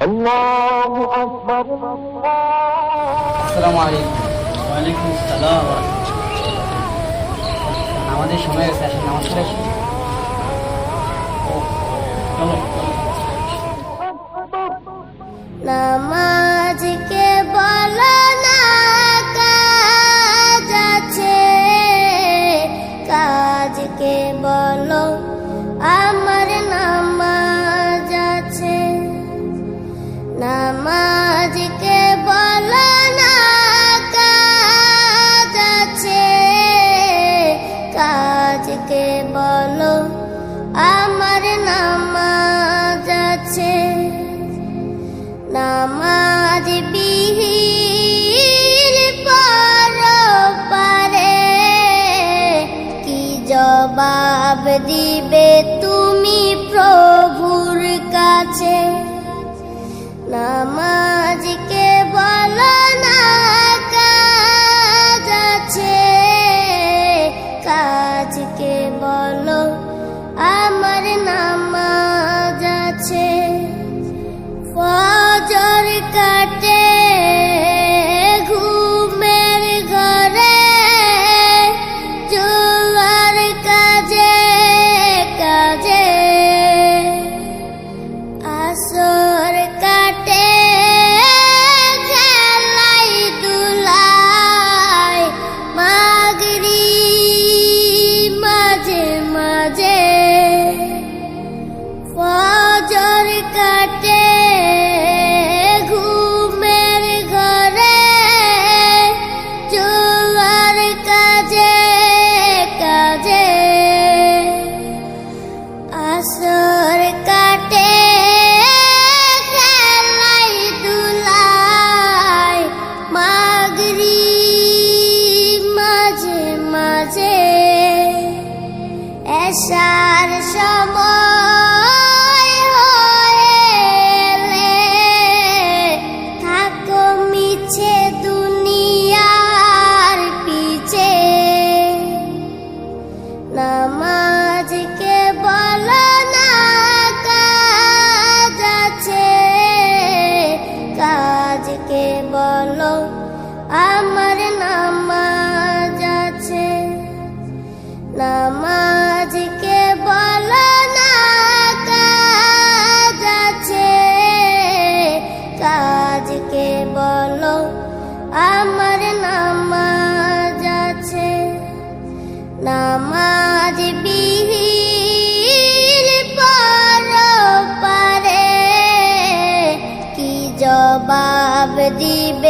আল্লাহু আকবার। আসসালামু আলাইকুম। ওয়ালাইকুম আসসালাম। আমাদের সময় হয়েছে, আসেন নামাজ পড়ে আসি। চলো নামাজকে বলো না কাজ আছে, কাজকে বলো আমার নামাজ আছে। নামাজকে বলো না কাজ আছে, কাজকে বলো আমার নামাজ আছে। নামাজ বিহীন পরপারে কি জবাব দিবে তুমি প্রভুর কাছে? নামাজকে বলো না কাজ আছে, কাজকে বলো আমার নামাজ আছে। ফজর কাটে ঘুমের ঘরে, জোয়ার কাজে কাজে। আসর কাটে খেলাই দুলাই, মাগরিব মাঝে মাঝে। ফজর কাটে ঘুমের ঘরে, জোয়ার কাজে কাজে। আসর কাটে খেলাই দুলাই, মাগরিব মাঝে মাঝে। এশার সময় হয়েলে থাকো মিছে দুনিয়ার পিছে। নামাজকে বলো না কাজ আছে, কাজকে বলো আমার নামাজ আছে। নামাজকে বলো না কাজ আছে, কাজকে বলো আমার নামাজ আছে। নামাজ বিহীন পরপারে কি জবাব দিবে